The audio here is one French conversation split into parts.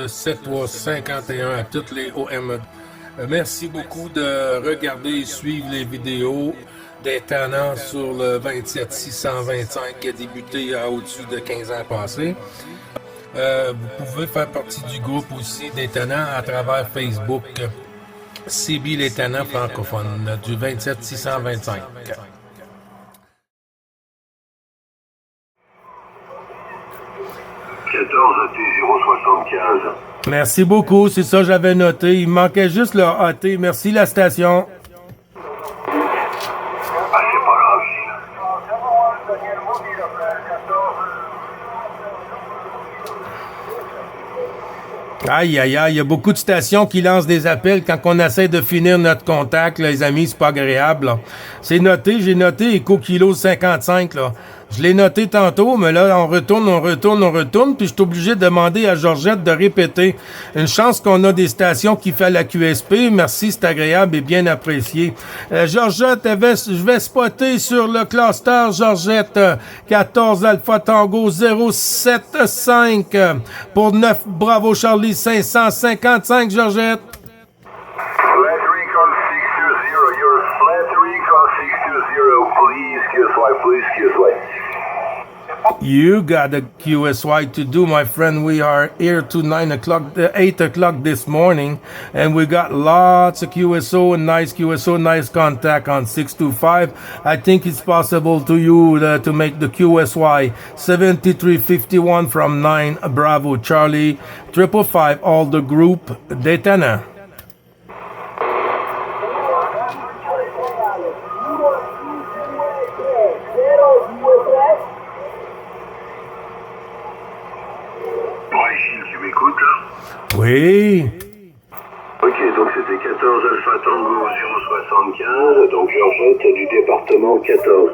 7351 à toutes les OM. Merci beaucoup de regarder et suivre les vidéos des tenants sur le 27625 qui a débuté au-dessus de 15 ans passés. Vous pouvez faire partie du groupe aussi des tenants à travers Facebook. CB les tenants francophones du 27625. Merci beaucoup, c'est ça j'avais noté. Il manquait juste le AT. Merci la station. Aïe, aïe, aïe, il y a beaucoup de stations qui lancent des appels quand on essaie de finir notre contact, là, les amis, c'est pas agréable. Là. C'est noté, j'ai noté Eco Kilo 55, là. Je l'ai noté tantôt, mais là, on retourne, puis je suis obligé de demander à Georgette de répéter. Une chance qu'on a des stations qui fait la QSP. Merci, c'est agréable et bien apprécié. Georgette, je vais spotter sur le cluster, Georgette, 14 Alpha Tango 075 pour 9 Bravo Charlie 555, Georgette. You got a QSY to do, my friend. We are here to 8 o'clock this morning, and we got lots of QSO and nice contact on 625. I think it's possible to you to make the QSY 7351 from 9 Bravo Charlie 555 all the group Daytona. Oui. Ok, donc c'était 14 Alpha Tango 075, donc Georgette du département 14,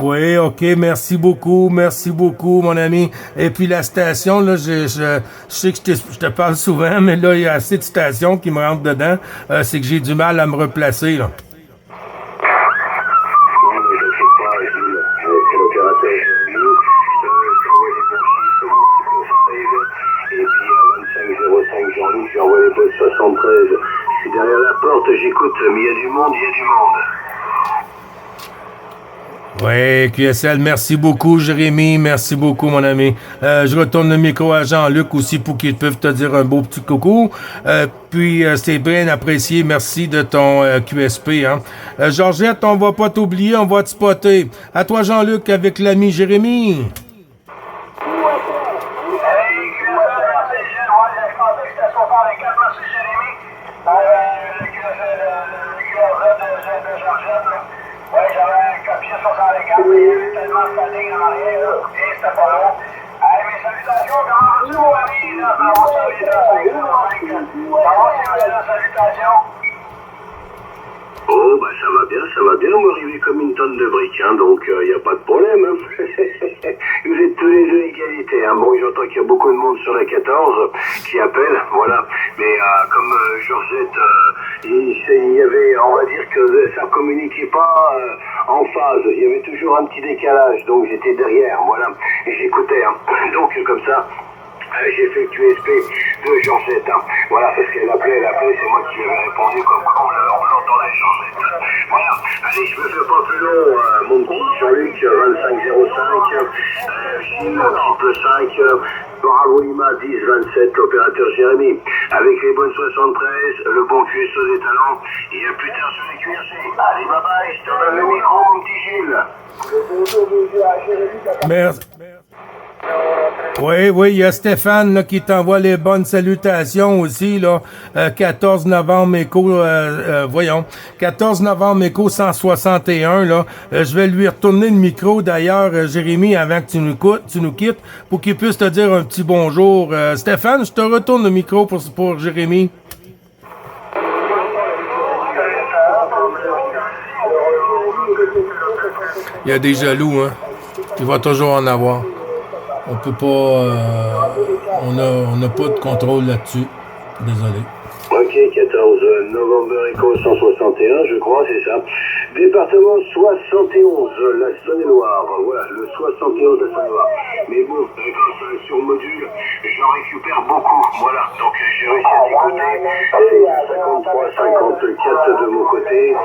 Oui, ok, merci beaucoup, mon ami. Et puis la station, là, je sais que je te parle souvent, mais là, il y a assez de stations qui me rentrent dedans, c'est que j'ai du mal à me replacer, là. J'envoie les postes 73. Je suis derrière la porte, j'écoute, mais il y a du monde. Oui, QSL, merci beaucoup, Jérémy, merci beaucoup, mon ami. Je retourne le micro à Jean-Luc aussi pour qu'ils peuvent te dire un beau petit coucou. Puis, c'est bien apprécié, merci de ton QSP. Hein. Georgette, on va pas t'oublier, on va te spotter. À toi, Jean-Luc, avec l'ami Jérémy. Oh, bah ça va bien, on va arriver comme une tonne de briques, hein, donc il n'y a pas de problème. Hein. Vous êtes tous les deux égalité. Hein. Bon, j'entends qu'il y a beaucoup de monde sur la 14 qui appelle, voilà. Mais comme Georgette, il y avait, on va dire que ça communiquait pas en phase. Il y avait toujours un petit décalage, donc j'étais derrière, voilà. Et j'écoutais, hein. Donc comme ça. J'ai fait le QSP de Georgette, hein. Voilà, parce qu'elle appelait, c'est moi qui lui avais répondu comme on l'entendait, Georgette. Voilà, allez, je me fais pas plus long, mon petit Jean-Luc, 2505, Gilles, triple 5, Bravo Lima, 1027, l'opérateur Jérémy, avec les bonnes 73, le bon QSO des talents, et à plus tard sur les QRC. Allez, bye bye, je te donne le micro, mon petit Gilles. Merci. Oui, il y a Stéphane là, qui t'envoie les bonnes salutations aussi, là. 14 novembre Éco, 14 novembre Éco 161, là. Je vais lui retourner le micro, d'ailleurs, Jérémy, avant que tu nous quittes, pour qu'il puisse te dire un petit bonjour. Stéphane, je te retourne le micro pour Jérémy. Il y a des jaloux, hein. Il va toujours en avoir. On peut pas... on n'a pas de contrôle là-dessus. Désolé. Ok, 14 novembre Éco 161, je crois, c'est ça. Département 71, la Saône-et-Loire. Voilà, le 71 de la Saône-et-Loire. Mais bon, comme récupère beaucoup. Voilà, donc j'ai réussi à t'écouter. 53, 54 de mon côté.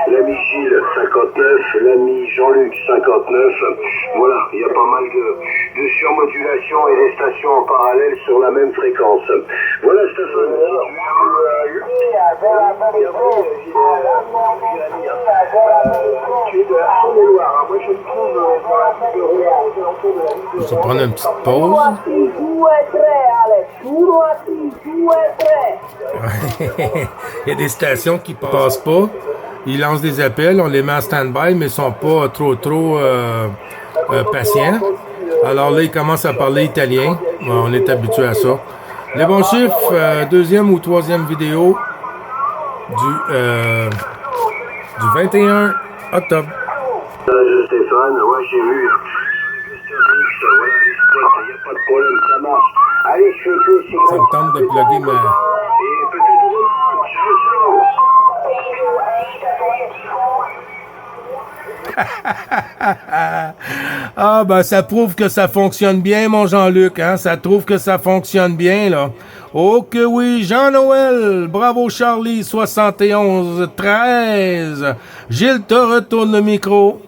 L'ami Gilles, 59. L'ami Jean-Luc, 59. Voilà, il y a pas mal de surmodulation et des stations en parallèle sur la même fréquence. Voilà, Stéphane. Tu es de la Saône-et-Loire. Moi, je me trouve On va prendre une petite pause. 2 e 3, Alex. 1, 2 e 3. Il y a des stations qui passent pas. Ils lancent des appels, on les met en stand-by, mais ils sont pas trop patients. Alors là, ils commencent à parler italien. Bon, on est habitué à ça. Les bons chiffres, deuxième ou troisième vidéo du 21 octobre. Stéphane, ouais, j'ai vu. Voilà, les spots, il n'y a pas de problème, ça marche. Allez, je fais plus. Ça me tente de plugger ma... Et peut-être demain, ciao. Ah, ben, ça prouve que ça fonctionne bien, mon Jean-Luc, hein? Ça prouve que ça fonctionne bien, là. Oh que oui, Jean-Noël, bravo Charlie, 71 13. Gilles, te retourne le micro.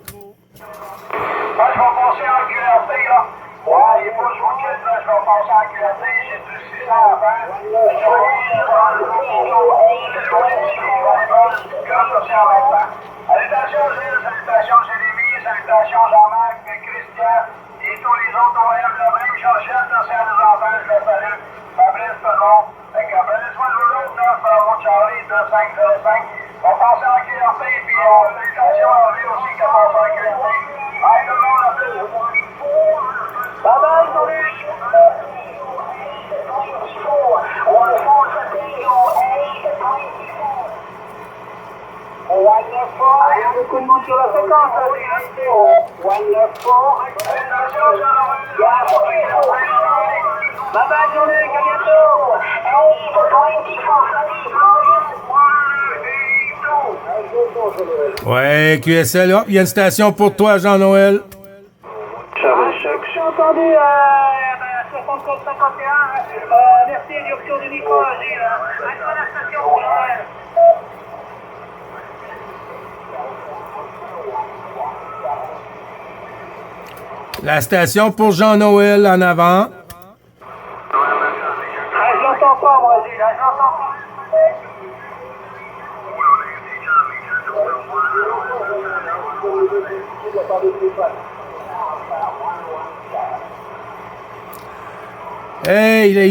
Moi, je vais passer en QRT, là. Ouais, il faut que je vous quitte, là. Je vais passer en QRT. J'ai du 600 à faire. Je vais salutations, Gilles. Salutations, Jérémy. Salutations, Jean-Marc, Christian et tous les autres OM. Le même Georgette, là, c'est à nos enfants. Je les salue. Fabrice, tout le monde. Fait que, prenez-soin de vous autres, là. Bravo, Charlie, 2505. On va passer en QRT. Puis, salutations à lui aussi qui a passé en QRT. Bye, tout le monde. À plus. Bye bye, Jean-Luc. Il y a beaucoup de monde sur la fréquence. Bye bye, Jean-Luc. À bientôt. Ouais, QSL, hop, il y a une station pour toi, Jean-Noël. J'ai entendu 67-51. Merci du retour du micro, Gilles. À toi la station. La station pour Jean-Noël en avant. Je l'entends pas, moi, Gilles. Je l'entends pas. Ehi,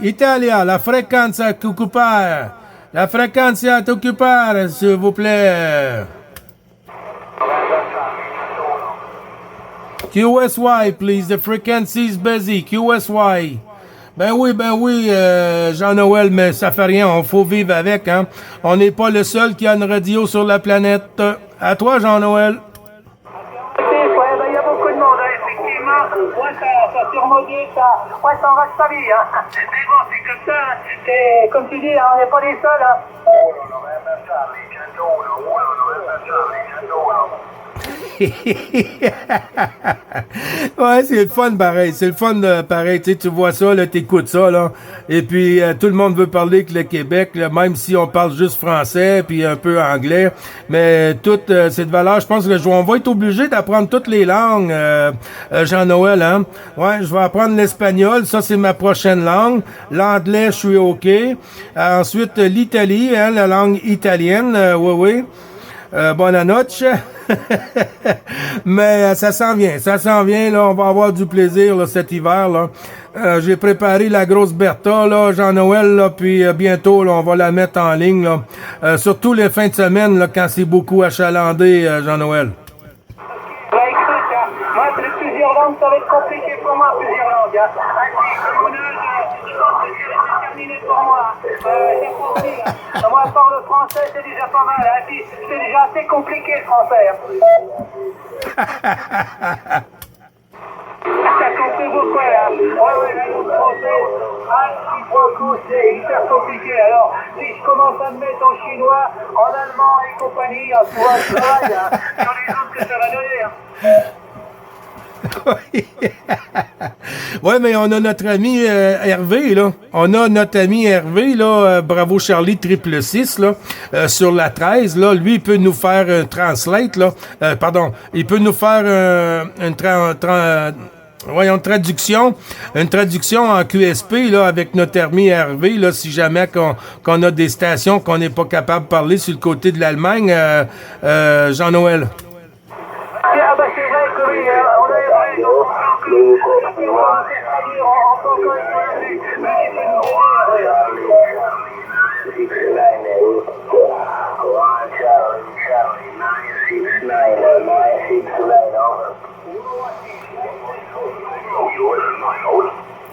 Italia, la frequenza a occupare. La frequenza a occupare, s'il vous plaît. QSY, please, the frequency is busy. QSY. Ben oui, Jean-Noël, mais ça fait rien, on faut vivre avec, hein. On n'est pas le seul qui a une radio sur la planète. À toi, Jean-Noël. Il y a beaucoup de monde, hein, effectivement. Ouais, ça surmodule, ça enrage sa vie, hein. Mais bon, c'est comme ça, hein. C'est, comme tu dis, hein, on n'est pas les seuls, hein. Ouais, c'est le fun pareil, c'est le fun pareil, tu vois ça, là, t'écoutes ça, là, et puis tout le monde veut parler que le Québec, là, même si on parle juste français, puis un peu anglais, mais toute cette valeur, je pense que on va être obligé d'apprendre toutes les langues, Jean-Noël, hein. Ouais, je vais apprendre l'espagnol, ça c'est ma prochaine langue, l'anglais, je suis OK, ensuite l'Italie, hein, la langue italienne, oui. Bonne noche. Mais ça s'en vient, là, on va avoir du plaisir là, cet hiver, là. J'ai préparé la grosse Bertha, là, Jean-Noël, là, puis bientôt, là, on va la mettre en ligne, là. Surtout les fins de semaine, là, quand c'est beaucoup achalandé, Jean-Noël. Ouais, écoute, moi, plusieurs langues, ça va être compliqué pour moi, plusieurs langues, hein. Je pense que c'est terminé pour moi. J'ai compris, là. Moi, à part le français, c'est déjà pas mal, hein. Puis, c'est déjà assez compliqué, le français, hein. Ça compte beaucoup, là. Ouais, la langue française, beaucoup, c'est hyper compliqué. Alors, si je commence à me mettre en chinois, en allemand et compagnie, tu vois, je travaille, hein. Sur les autres que ça va donner, hein. Ouais, mais on a notre ami Hervé, là. On a notre ami Hervé, là, Bravo Charlie 666, là, sur la 13, là. Lui, il peut nous faire un translate, là. Pardon, il peut nous faire une traduction en QSP, là, avec notre ami Hervé, là, si jamais qu'on a des stations qu'on n'est pas capable de parler sur le côté de l'Allemagne, Jean-Noël. Ah, ben, c'est vrai que oui, on a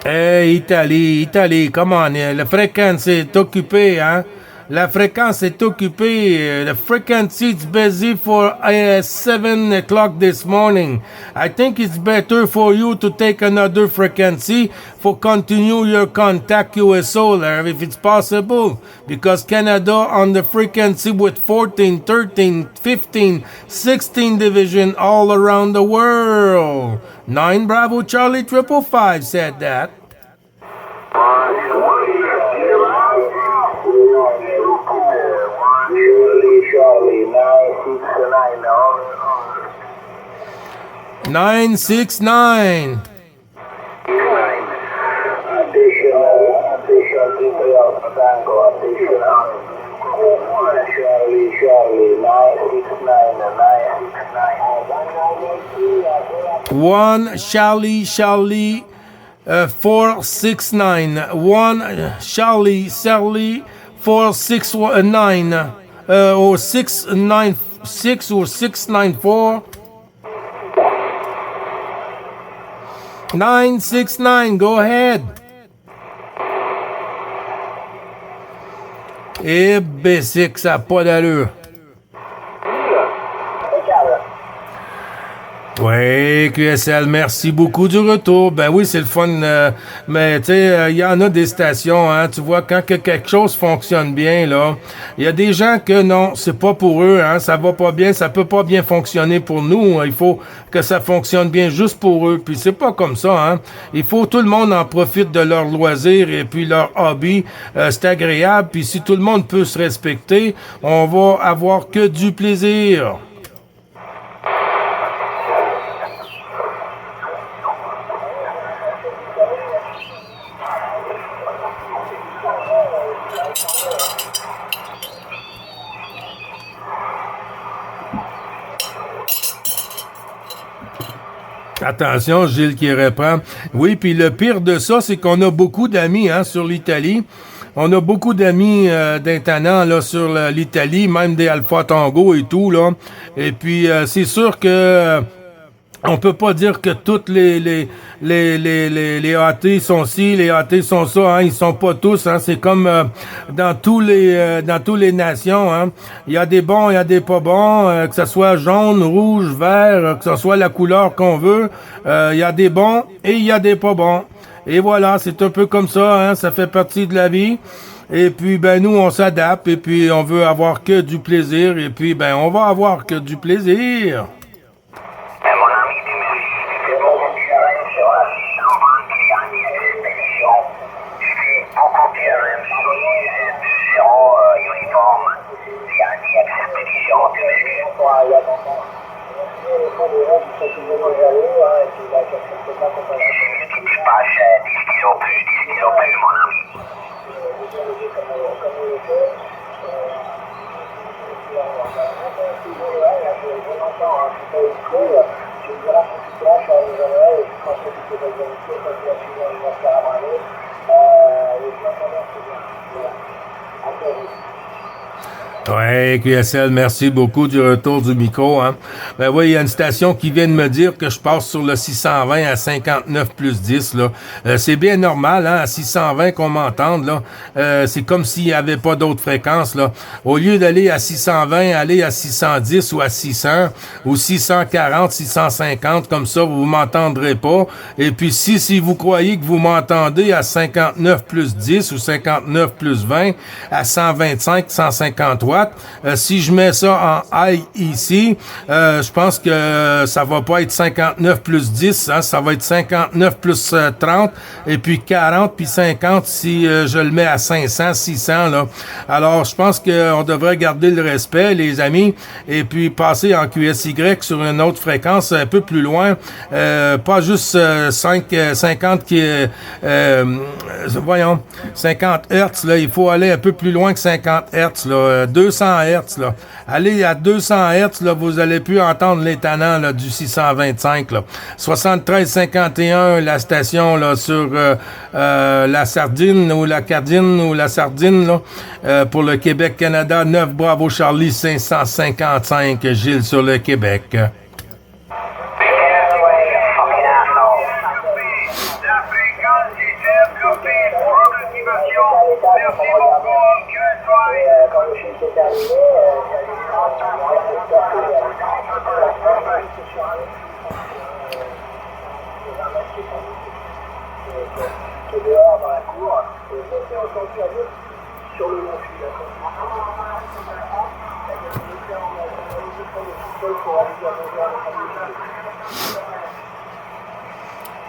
Hey, Italie, come on, la fréquence est occupée, hein? La fréquence est occupée. The frequency is busy for 7 o'clock this morning. I think it's better for you to take another frequency for continue your contact USO there, if it's possible. Because Canada on the frequency with 14, 13, 15, 16 division all around the world. 9 Bravo Charlie 555 said that. Charlie, 969. One Charlie 469. One Charlie 469. Or 696 or 694. 969, go ahead. Eh ben, c'est que ça n'a pas d'allure. Oui, QSL, merci beaucoup du retour. Ben oui, c'est le fun, mais tu sais, il y en a des stations, hein, tu vois, quand quelque chose fonctionne bien, là, il y a des gens que non, c'est pas pour eux, hein, ça va pas bien, ça peut pas bien fonctionner pour nous, hein, il faut que ça fonctionne bien juste pour eux, puis c'est pas comme ça, hein, il faut tout le monde en profite de leur loisir et puis leur hobby, c'est agréable, puis si tout le monde peut se respecter, on va avoir que du plaisir. Attention, Gilles qui reprend. Oui, puis le pire de ça, c'est qu'on a beaucoup d'amis hein, sur l'Italie. On a beaucoup d'amis d'Intanan là sur l'Italie, même des Alpha Tango et tout là. Et puis c'est sûr que on peut pas dire que toutes les AT sont ci, les AT sont ça, hein, ils sont pas tous, hein, c'est comme dans tous les nations, hein. Il y a des bons, il y a des pas bons, que ce soit jaune, rouge, vert, que ce soit la couleur qu'on veut, il y a des bons et il y a des pas bons. Et voilà, c'est un peu comme ça, hein, ça fait partie de la vie. Et puis ben nous on s'adapte et puis on veut avoir que du plaisir et puis ben on va avoir que du plaisir. Ouais, QSL, merci beaucoup du retour du micro, hein. Ben oui, il y a une station qui vient de me dire que je passe sur le 620 à 59 plus 10, là. C'est bien normal, hein, à 620 qu'on m'entende, là. C'est comme s'il n'y avait pas d'autres fréquences, là. Au lieu d'aller à 620, aller à 610 ou à 600, ou 640, 650, comme ça, vous m'entendrez pas. Et puis, si vous croyez que vous m'entendez à 59 plus 10 ou 59 plus 20, à 125, 153, watts. Si je mets ça en high ici, je pense que ça va pas être 59 plus 10, hein, ça va être 59 plus 30, et puis 40, puis 50 si je le mets à 500, 600, là. Alors, je pense qu'on devrait garder le respect, les amis, et puis passer en QSY sur une autre fréquence un peu plus loin, pas juste 50 voyons, 50 Hertz, là, il faut aller un peu plus loin que 50 Hertz, là, 200 Hertz, là. Allez à 200 Hertz, là, vous allez plus entendre les tannants, là, du 625, là. 73-51, la station, là, sur la Sardine ou la Cardine ou la Sardine, là, pour le Québec-Canada, 9 Bravo Charlie 555, Gilles sur le Québec.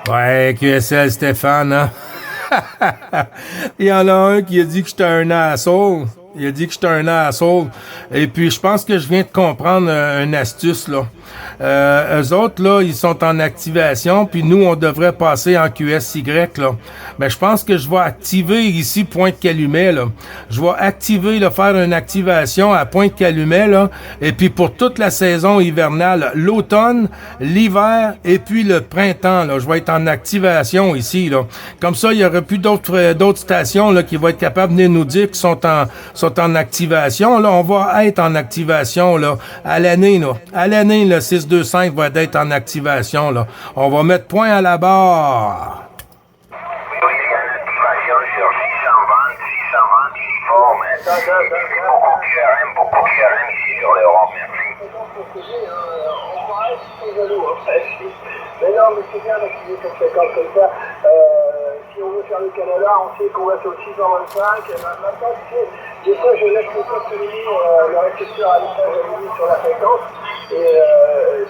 Ouais, QSL Stéphane, hein? Il y en a un qui a dit que j'étais un asshole. Il a dit que j'étais un asshole. Et puis, je pense que je viens de comprendre une astuce, là. Eux autres, là, ils sont en activation, puis nous, on devrait passer en QSY, là. Mais je pense que je vais activer ici Pointe-Calumet, là. Je vais activer, là, faire une activation à Pointe-Calumet, là. Et puis, pour toute la saison hivernale, l'automne, l'hiver, et puis le printemps, là. Je vais être en activation ici, là. Comme ça, il y aura plus d'autres stations, là, qui vont être capables de venir nous dire qu'ils sont en activation. Là, on va être en activation, là, à l'année, là. À l'année, le 625 va être en activation, là. On va mettre point à la barre. Oui, il y a une activation sur 620 ici fort, mais il fait beaucoup QRM ici sur l'Europe, merci. Mais non, mais c'est bien d'activer cette fréquence comme ça. Si on veut faire le Canada, on sait qu'on va sur le 625. Maintenant, tu sais, des fois, je laisse le poste allumé, le récepteur à l'étage allumé sur la fréquence. Et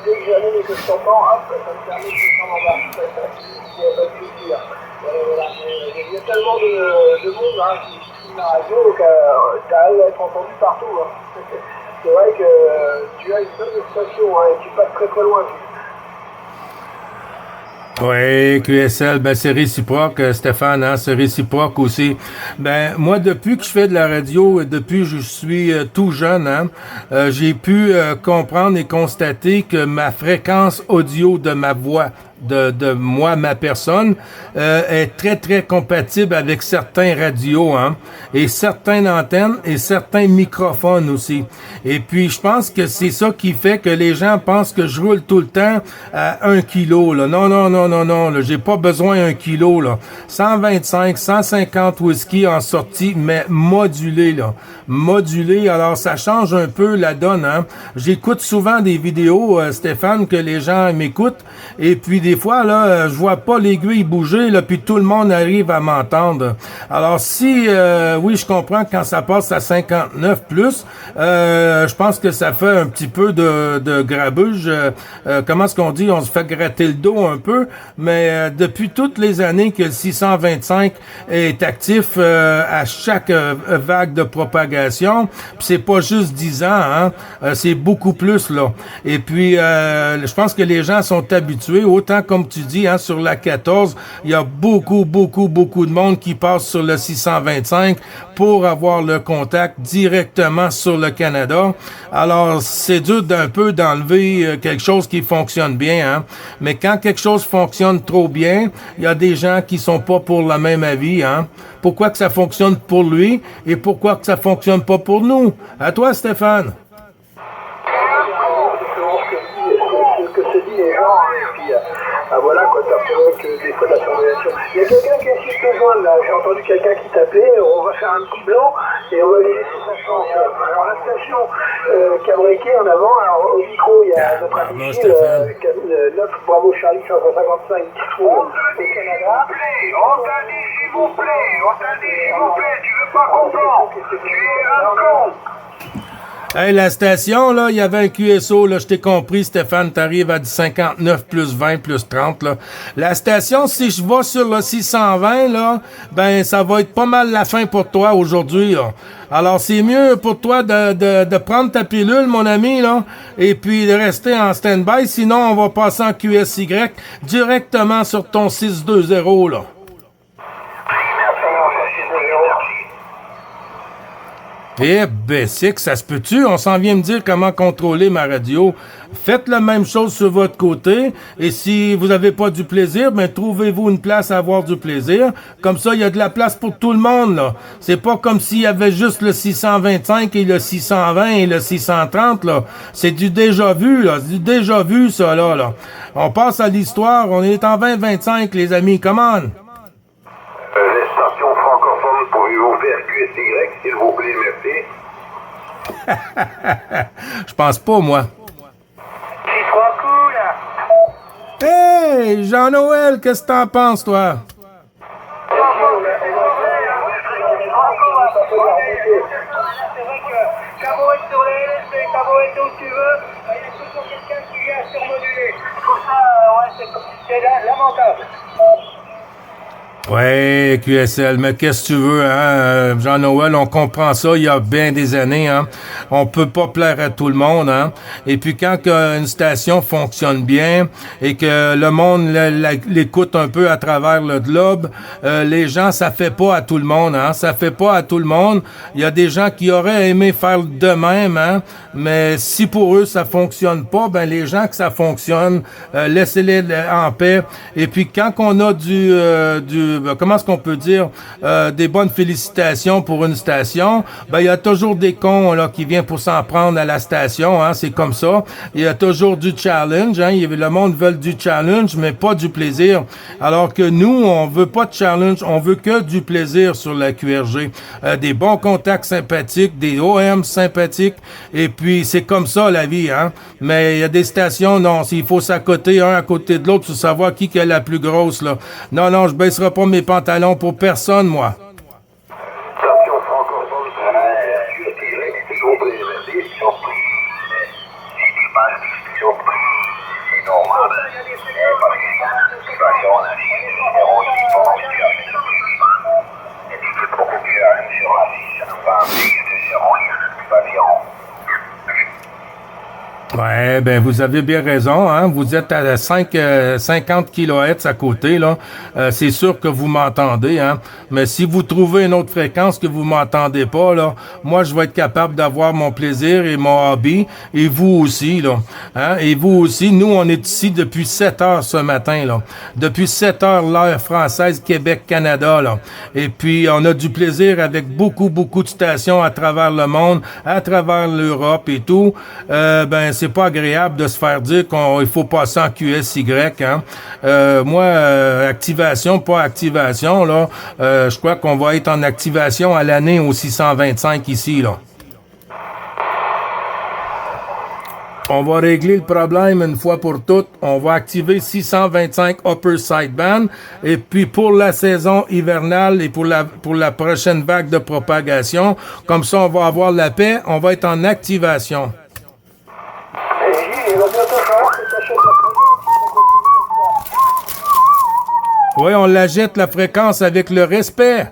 dès que j'allume et que je t'entends, hop, ça me permet de descendre en bas. Il n'y a pas de souci. Voilà. Il y a tellement de monde hein, qui suit la radio, donc tu arrives à être entendu partout. Hein. C'est vrai que tu as une bonne station hein, et tu passes très très loin. Oui, QSL, ben c'est réciproque, Stéphane, hein, c'est réciproque aussi. Ben moi, depuis que je fais de la radio, depuis que je suis tout jeune, hein, j'ai pu comprendre et constater que ma fréquence audio de ma voix, de moi, ma personne, est très, très compatible avec certains radios, hein, et certaines antennes et certains microphones aussi. Et puis, je pense que c'est ça qui fait que les gens pensent que je roule tout le temps à 1 kilo, là. Non, là, j'ai pas besoin d'1 kilo, là. 125, 150 whisky en sortie, mais modulé, là. Modulé, alors ça change un peu la donne, hein. J'écoute souvent des vidéos, Stéphane, que les gens m'écoutent, et puis des fois, là, je vois pas l'aiguille bouger, là, puis tout le monde arrive à m'entendre. Alors, si, oui, je comprends quand ça passe à 59 plus, je pense que ça fait un petit peu de grabuge. Comment est-ce qu'on dit? On se fait gratter le dos un peu, mais depuis toutes les années que le 625 est actif à chaque vague de propagation, puis c'est pas juste 10 ans, hein, c'est beaucoup plus, là. Et puis, je pense que les gens sont habitués, autant comme tu dis, hein, sur la 14, il y a beaucoup de monde qui passe sur le 625 pour avoir le contact directement sur le Canada. Alors, c'est dur d'un peu d'enlever quelque chose qui fonctionne bien, hein. Mais quand quelque chose fonctionne trop bien, il y a des gens qui sont pas pour le même avis, hein. Pourquoi que ça fonctionne pour lui et pourquoi que ça fonctionne pas pour nous? À toi, Stéphane. Que se dit les gens, et puis voilà quoi, t'as que des fois de la surveillation. Il y a quelqu'un qui insiste de joindre là, j'ai entendu quelqu'un qui t'appelait, on va faire un petit blanc et on va lui laisser sa chance. Alors la station Cabriquet en avant, alors au micro il y a notre ami Gilles, 9 Bravo Charlie 555 qui se trouve au Canada. On t'a dit s'il vous plaît, tu veux pas comprendre, tu es un con. Hey, la station, là, il y avait un QSO, là, je t'ai compris, Stéphane, t'arrives à du 59 plus 20 plus 30, là. La station, si je vais sur le 620, là, ben, ça va être pas mal la fin pour toi aujourd'hui, là. Alors, c'est mieux pour toi de prendre ta pilule, mon ami, là, et puis de rester en stand-by, sinon on va passer en QSY directement sur ton 620, là. Eh ben, c'est que ça se peut-tu? On s'en vient me dire comment contrôler ma radio. Faites la même chose sur votre côté. Et si vous n'avez pas du plaisir, ben trouvez-vous une place à avoir du plaisir. Comme ça, il y a de la place pour tout le monde, là. C'est pas comme s'il y avait juste le 625 et le 620 et le 630, là. C'est du déjà vu, là. C'est du déjà vu, ça, là. On passe à l'histoire. On est en 2025, les amis. Come on! Les stations francophones, pourriez-vous faire QSY, s'il vous plaît, merci. Je pense pas, moi. C'est trop cool! Hey, Jean-Noël, qu'est-ce que t'en penses, toi? C'est vrai que quand vous êtes sur les LSD, quand vous êtes où tu veux, il y a toujours quelqu'un qui vient surmoduler. Je trouve ça, c'est lamentable. Ouais, QSL, mais qu'est-ce que tu veux, hein? Jean-Noël, on comprend ça il y a bien des années, hein? On peut pas plaire à tout le monde, hein? Et puis quand une station fonctionne bien et que le monde l'écoute un peu à travers le globe, les gens, ça fait pas à tout le monde, hein? Ça fait pas à tout le monde. Il y a des gens qui auraient aimé faire de même, hein? Mais si pour eux ça fonctionne pas, ben les gens que ça fonctionne, laissez-les en paix. Et puis quand on a comment est-ce qu'on peut dire, des bonnes félicitations pour une station, ben il y a toujours des cons là qui viennent pour s'en prendre à la station, hein, c'est comme ça. Il y a toujours du challenge, hein, le monde veut du challenge, mais pas du plaisir. Alors que nous, on veut pas de challenge, on veut que du plaisir sur la QRG. Des bons contacts sympathiques, des OM sympathiques, et puis c'est comme ça la vie, hein. Mais il y a des stations, non, il faut s'accoter un à côté de l'autre pour savoir qui est la plus grosse, là. Non, je baisserai pas mes pantalons pour personne, moi. Station francophone, QSY, s'il vous plaît, merci. Surpris. C'est normal. Parce qu'il y a une situation, on a des numéros qui font et puis beaucoup plus sur la 6, enfin, il y a des zéros, il y a des pavillons. Ouais, ben vous avez bien raison, hein. Vous êtes à 50 kHz à côté, là. C'est sûr que vous m'entendez, hein. Mais si vous trouvez une autre fréquence que vous m'entendez pas, là, moi je vais être capable d'avoir mon plaisir et mon hobby, et vous aussi, là. Hein? Et vous aussi, nous on est ici depuis 7 heures ce matin, là. Depuis 7 heures l'heure française, Québec, Canada, là. Et puis on a du plaisir avec beaucoup de stations à travers le monde, à travers l'Europe et tout. Ben c'est pas agréable de se faire dire qu'il faut passer en QSY, hein. Moi, activation, pas activation, là, je crois qu'on va être en activation à l'année au 625 ici, là. On va régler le problème une fois pour toutes. On va activer 625 Upper Sideband. Et puis pour la saison hivernale et pour la prochaine vague de propagation, comme ça on va avoir la paix, on va être en activation. Il va bientôt falloir que tu achètes la fréquence. Oui, on la jette la fréquence avec le respect.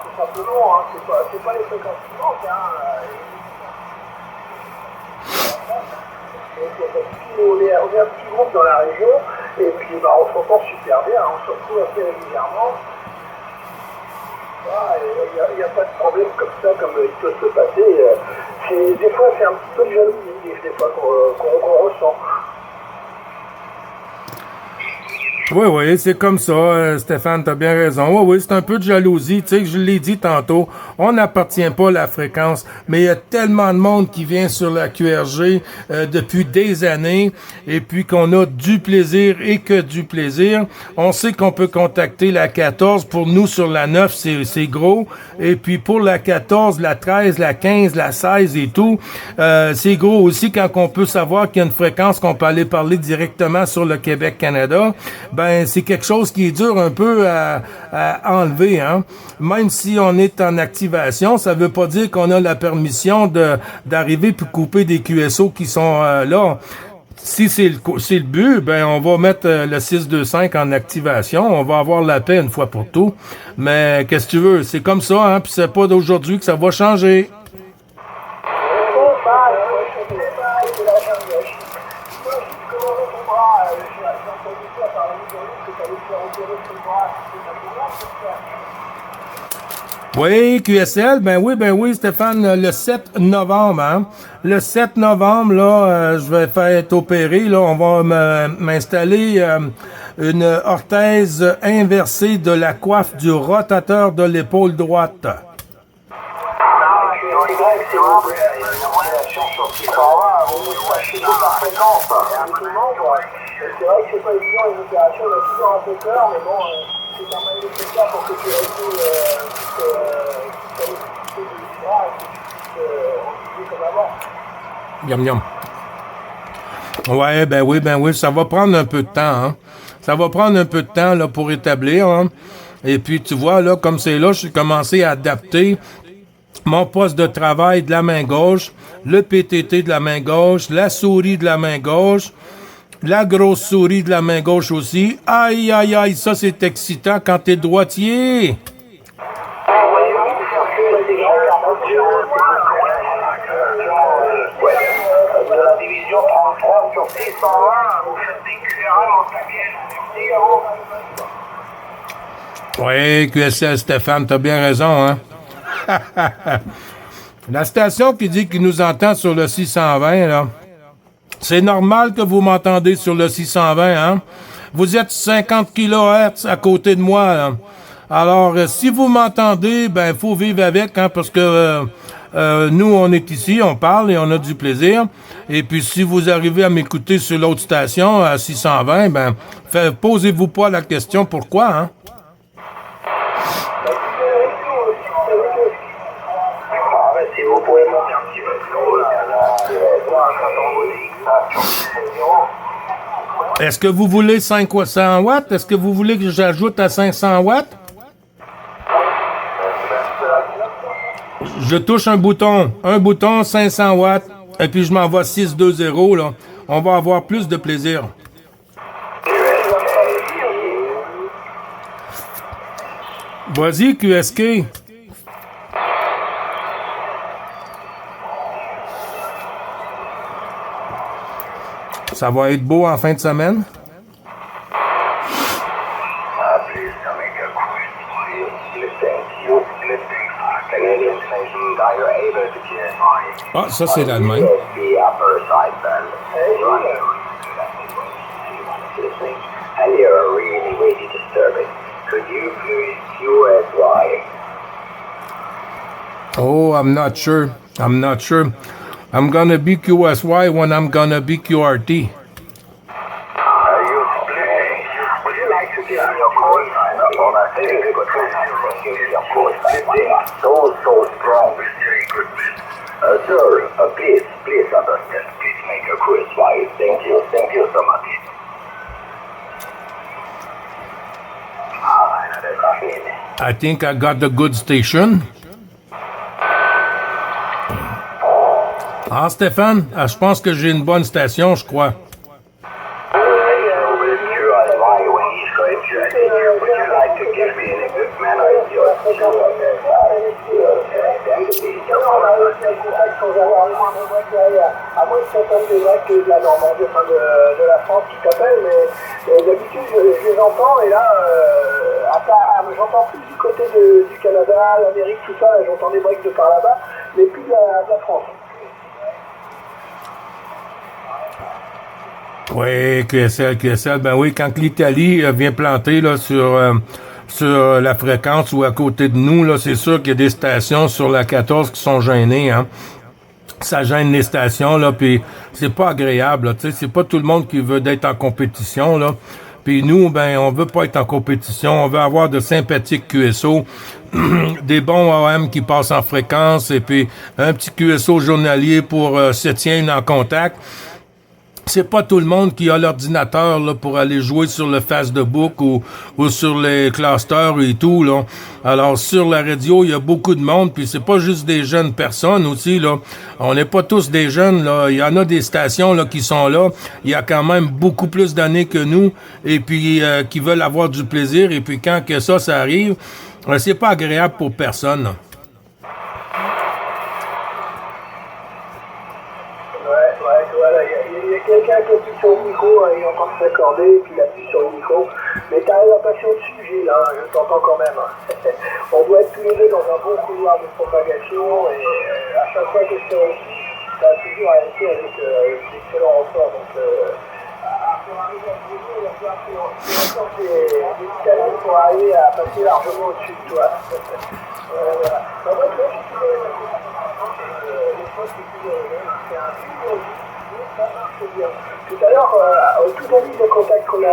Tout simplement, hein, c'est pas les fréquences qui manquent, hein. On est un petit groupe dans la région, et puis on s'entend super bien, on se retrouve assez régulièrement. Il n'y a pas de problème comme ça, comme il peut se passer. Des fois, c'est un petit peu de jalousie, des fois qu'on ressent. Oui, oui, c'est comme ça, Stéphane, t'as bien raison. Oui, oui, c'est un peu de jalousie, tu sais, je l'ai dit tantôt, on n'appartient pas à la fréquence, mais il y a tellement de monde qui vient sur la QRG depuis des années, et puis qu'on a du plaisir et que du plaisir. On sait qu'on peut contacter la 14, pour nous sur la 9, c'est gros, et puis pour la 14, la 13, la 15, la 16 et tout, c'est gros aussi quand on peut savoir qu'il y a une fréquence qu'on peut aller parler directement sur le Québec-Canada. Ben c'est quelque chose qui est dur un peu à enlever, hein. Même si on est en activation, ça veut pas dire qu'on a la permission d'arriver puis couper des QSO qui sont là. Si c'est le but, ben on va mettre le 625 en activation, on va avoir la paix une fois pour tout. Mais qu'est-ce que tu veux, c'est comme ça, hein, puis c'est pas d'aujourd'hui que ça va changer. Oui, QSL, ben oui, Stéphane, le 7 novembre, hein. Le 7 novembre, là, je vais faire être opéré, là, on va m'installer une orthèse inversée de la coiffe du rotateur de l'épaule droite. C'est vrai que c'est pas évident les opérations, on a toujours un peu peur, mais bon, c'est quand même nécessaire pour que tu règles de l'histoire et que tu puisses comme avant. Yum yum. Ouais, ben oui, ça va prendre un peu de temps, hein. Ça va prendre un peu de temps, là, pour établir, hein. Et puis, tu vois, là, comme c'est là, j'ai commencé à adapter mon poste de travail de la main gauche, le PTT de la main gauche, la souris de la main gauche, la grosse souris de la main gauche aussi. Aïe, aïe, aïe, ça c'est excitant quand t'es droitier. La division 33 sur 601, vous faites des QRL en Oui, QSL Stéphane, t'as bien raison, hein. La station qui dit qu'il nous entend sur le 620, là. C'est normal que vous m'entendez sur le 620, hein? Vous êtes 50 kHz à côté de moi, là. Alors, si vous m'entendez, ben, faut vivre avec, hein, parce que nous, on est ici, on parle et on a du plaisir. Et puis, si vous arrivez à m'écouter sur l'autre station, à 620, ben, posez-vous pas la question pourquoi, hein? Si vous pouvez monter un petit peu plus haut, Est-ce que vous voulez 500 watts? Est-ce que vous voulez que j'ajoute à 500 watts? Je touche un bouton, 500 watts, et puis je m'envoie 620, là. On va avoir plus de plaisir. Vas-y, QSK. Ça va être beau en fin de semaine? Ah, ça c'est l'Allemagne. Oh, I'm not sure. I'm gonna be QSY when I'm gonna be QRT. So strong. Very good, man. Sir, please understand. Please make a quiz. Why? Thank you so much. I think I got the good station. Ah, Stéphane, je pense que j'ai une bonne station, je crois. À moins que ça tombe des vagues de la Normandie, enfin de la France qui t'appelle, mais d'habitude je les entends et là, j'entends plus du côté du Canada, l'Amérique, tout ça, là, j'entends des breaks de par là-bas, mais plus de la France. Oui, QSL. Ben oui, quand l'Italie vient planter là sur la fréquence ou à côté de nous, là, c'est sûr qu'il y a des stations sur la 14 qui sont gênées, hein. Ça gêne les stations, là, puis c'est pas agréable, là, tu sais, c'est pas tout le monde qui veut d'être en compétition, là. Puis nous, ben, on veut pas être en compétition, on veut avoir de sympathiques QSO, des bons AM qui passent en fréquence, et puis un petit QSO journalier pour se tiendre en contact. C'est pas tout le monde qui a l'ordinateur là pour aller jouer sur le Facebook ou sur les clusters et tout là. Alors sur la radio, il y a beaucoup de monde, puis c'est pas juste des jeunes personnes aussi là. On n'est pas tous des jeunes là, il y en a des stations là qui sont là, il y a quand même beaucoup plus d'années que nous et puis qui veulent avoir du plaisir et puis quand que ça arrive, c'est pas agréable pour personne. Là. Voilà, il y a quelqu'un qui appuie sur le micro, il est en train de s'accorder, et puis il appuie sur le micro. Mais t'arrives à passer au sujet, là, je t'entends quand même. On doit être tous les deux dans un bon couloir de propagation, et à chaque fois que je te réussis, ça a toujours arrêté avec d'excellents renforts. Donc, pour arriver à ce niveau, il va falloir qu'il y ait encore des talents pour arriver à passer largement au-dessus de toi. Voilà. En fait, là, je suis toujours les fois, c'est toujours c'est un film. Ça marche bien. Tout à l'heure, au tout début de contact qu'on a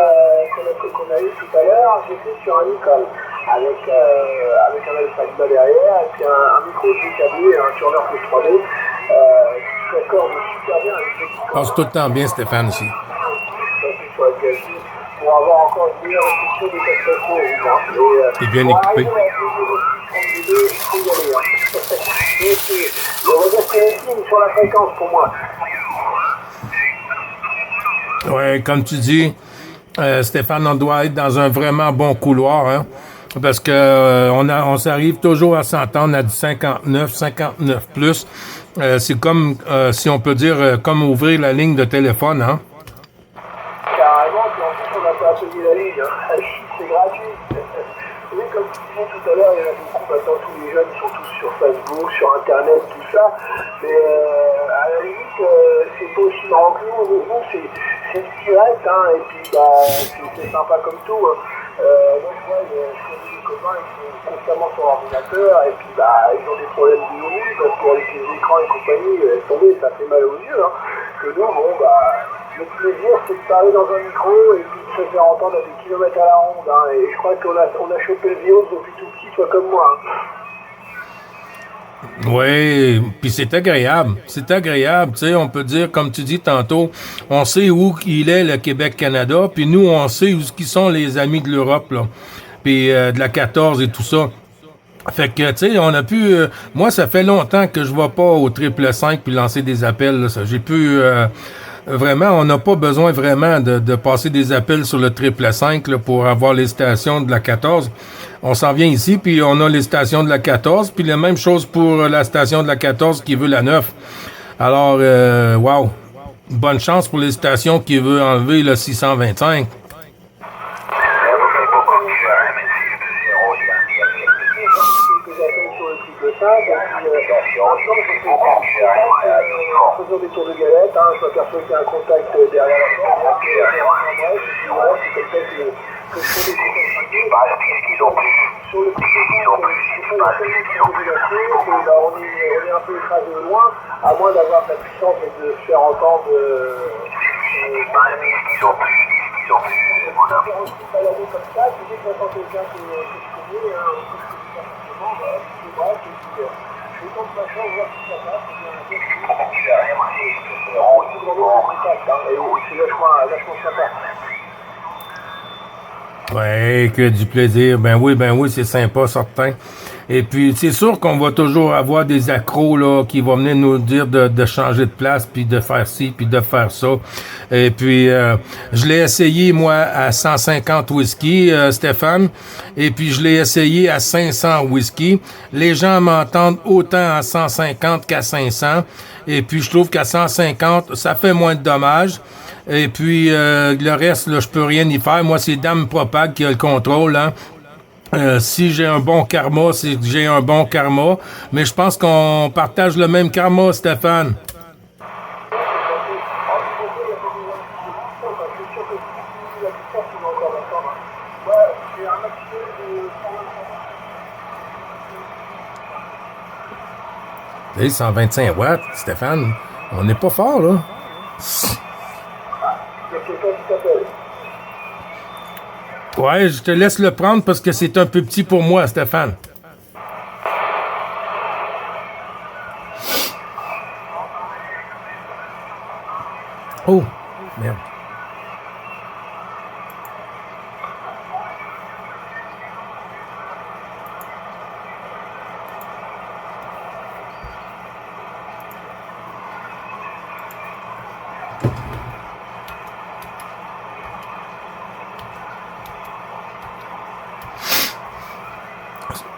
eu tout à l'heure, j'étais sur un Nikon avec un Alpha derrière et puis un micro décalé, un tourneur plus 3D qui s'accorde super bien avec le petit Passe tout le temps bien, Stéphane, ici. Pour avoir encore une meilleure réduction des captations, évidemment. Et bien équipé. On va dire que c'est une ligne sur la fréquence pour moi. Ouais, comme tu dis, Stéphane, on doit être dans un vraiment bon couloir, hein, parce que on s'arrive toujours à s'entendre à du 59 plus. C'est comme, si on peut dire, comme ouvrir la ligne de téléphone, hein. Carrément, puis en plus on a pas payé la ligne, hein. C'est gratuit. Oui, comme tu disais tout à l'heure, il y en a beaucoup maintenant, tous les jeunes sont tous sur Facebook, sur Internet, tout ça. Mais à la limite, c'est pas aussi marrant que nous. Nous, c'est direct, hein, et puis bah, c'est sympa comme tout. Hein. Moi, je vois, je connais des copains qui sont constamment sur l'ordinateur, et puis bah, ils ont des problèmes de vue, parce qu'avec les écrans et compagnie, tomber, ça fait mal aux yeux. Hein. Que nous, bon, bah. Le plaisir, c'est de parler dans un micro et puis de se faire entendre à des kilomètres à la ronde. Hein, et je crois qu'on a chopé le virus depuis tout petit, toi comme moi. Hein. Oui, puis c'est agréable. C'est agréable, tu sais, on peut dire, comme tu dis tantôt, on sait où il est, le Québec-Canada, puis nous, on sait où qui sont les amis de l'Europe, là, puis de la 14 et tout ça. Fait que, tu sais, on a pu... moi, ça fait longtemps que je vais pas au 555 puis lancer des appels, là, ça. J'ai pu... vraiment, on n'a pas besoin vraiment de passer des appels sur le 555 là, pour avoir les stations de la 14. On s'en vient ici, puis on a les stations de la 14, puis la même chose pour la station de la 14 qui veut la 9. Alors, wow, bonne chance pour les stations qui veulent enlever le 625. En faisant des tours de galette, hein, je m'aperçois qu'il y a un contact derrière la porte. Voilà, c'est comme ça que je fais des contacts sur le côté, c'est pas tellement de régulation, on est un peu écrasé de loin, à moins d'avoir de la puissance et de se faire entendre. Balader comme ça, puis dès que j'entends quelqu'un que je connais, je tente ma chance, voir si ça passe. C'est vachement sympa. Ouais, que du plaisir. Ben oui, c'est sympa, certain. Et puis, c'est sûr qu'on va toujours avoir des accros, là, qui vont venir nous dire de changer de place, puis de faire ci, puis de faire ça. Et puis, je l'ai essayé, moi, à 150 whisky, Stéphane. Et puis, je l'ai essayé à 500 whisky. Les gens m'entendent autant à 150 qu'à 500. Et puis, je trouve qu'à 150, ça fait moins de dommages. Et puis, le reste, là, je peux rien y faire. Moi, c'est Dame Propag qui a le contrôle, hein. Si j'ai un bon karma, c'est que j'ai un bon karma. Mais je pense qu'on partage le même karma, Stéphane. Hey, 125 watts, Stéphane. On n'est pas fort, là. Il y a quelqu'un qui t'appelle. Ouais, je te laisse le prendre parce que c'est un peu petit pour moi, Stéphane. Oh, merde.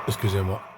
Excusez-moi.